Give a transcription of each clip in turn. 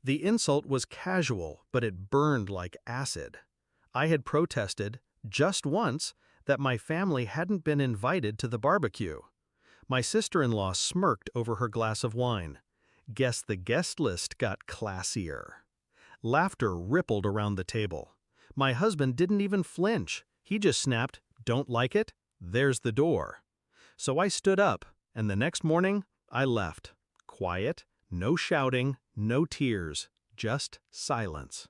The insult was casual, but it burned like acid. I had protested, just once, that my family hadn't been invited to the barbecue. My sister-in-law smirked over her glass of wine. Guess the guest list got classier. Laughter rippled around the table. My husband didn't even flinch. He just snapped, "Don't like it? There's the door." So I stood up, and the next morning, I left. Quiet, no shouting, no tears, just silence.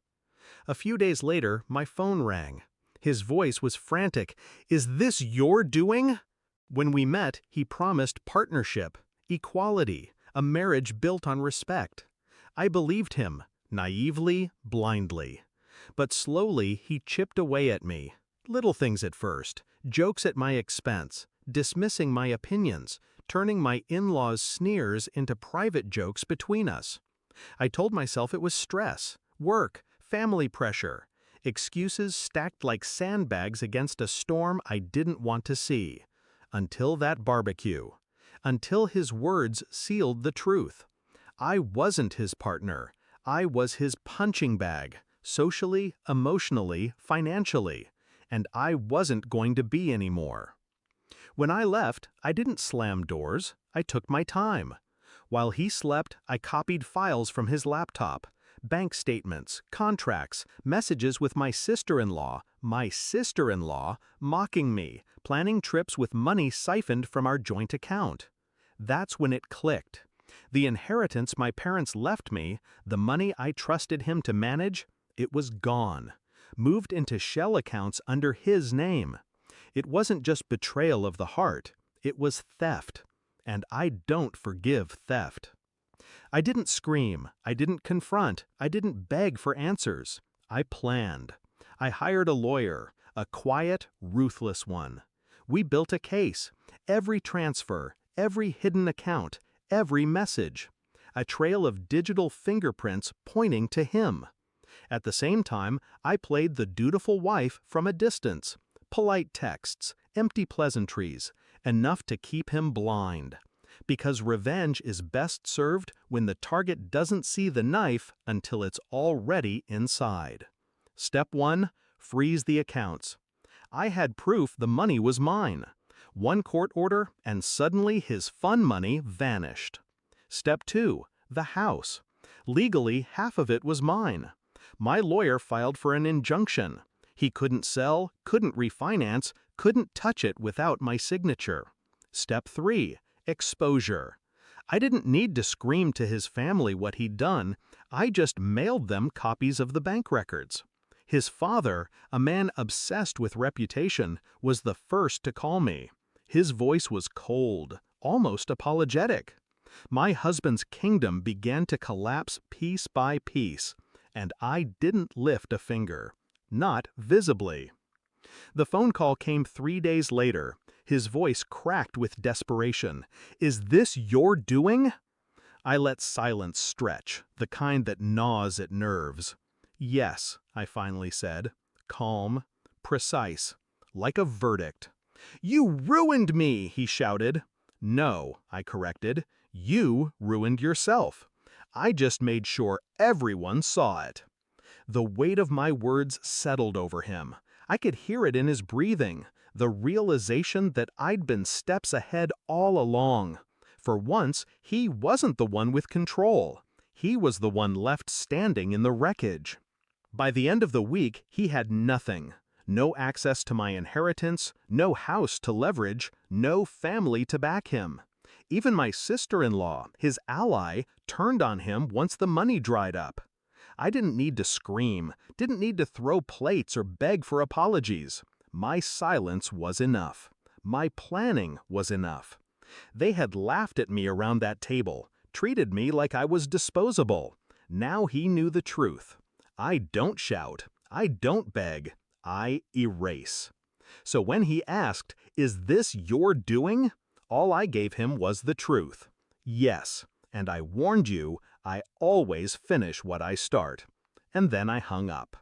A few days later, my phone rang. His voice was frantic. "Is this your doing?" When we met, he promised partnership, equality, a marriage built on respect. I believed him, naively, blindly. But slowly, he chipped away at me. Little things at first, jokes at my expense, dismissing my opinions, turning my in-laws' sneers into private jokes between us. I told myself it was stress, work, family pressure, excuses stacked like sandbags against a storm I didn't want to see. Until that barbecue. Until his words sealed the truth. I wasn't his partner. I was his punching bag, socially, emotionally, financially. And I wasn't going to be anymore. When I left, I didn't slam doors. I took my time. While he slept, I copied files from his laptop. Bank statements, contracts, messages with my sister-in-law, mocking me, planning trips with money siphoned from our joint account. That's when it clicked. The inheritance my parents left me, the money I trusted him to manage, it was gone. Moved into shell accounts under his name. It wasn't just betrayal of the heart, it was theft. And I don't forgive theft. I didn't scream, I didn't confront, I didn't beg for answers. I planned. I hired a lawyer, a quiet, ruthless one. We built a case. Every transfer, every hidden account, every message. A trail of digital fingerprints pointing to him. At the same time, I played the dutiful wife from a distance. Polite texts, empty pleasantries, enough to keep him blind. Because revenge is best served when the target doesn't see the knife until it's already inside. Step 1, freeze the accounts. I had proof the money was mine. One court order, and suddenly his fun money vanished. Step 2, the house. Legally, half of it was mine. My lawyer filed for an injunction. He couldn't sell, couldn't refinance, couldn't touch it without my signature. Step 3, exposure. I didn't need to scream to his family what he'd done. I just mailed them copies of the bank records. His father, a man obsessed with reputation, was the first to call me. His voice was cold, almost apologetic. My husband's kingdom began to collapse piece by piece, and I didn't lift a finger. Not visibly. The phone call came 3 days later. His voice cracked with desperation. "Is this your doing?" I let silence stretch, the kind that gnaws at nerves. "Yes," I finally said, calm, precise, like a verdict. "You ruined me!" he shouted. "No," I corrected. "You ruined yourself. I just made sure everyone saw it." The weight of my words settled over him. I could hear it in his breathing, the realization that I'd been steps ahead all along. For once, he wasn't the one with control. He was the one left standing in the wreckage. By the end of the week, he had nothing. No access to my inheritance, no house to leverage, no family to back him. Even my sister-in-law, his ally, turned on him once the money dried up. I didn't need to scream, didn't need to throw plates or beg for apologies. My silence was enough. My planning was enough. They had laughed at me around that table, treated me like I was disposable. Now he knew the truth. I don't shout. I don't beg. I erase. So when he asked, "Is this your doing?" all I gave him was the truth. Yes, and I warned you, I always finish what I start. And then I hung up.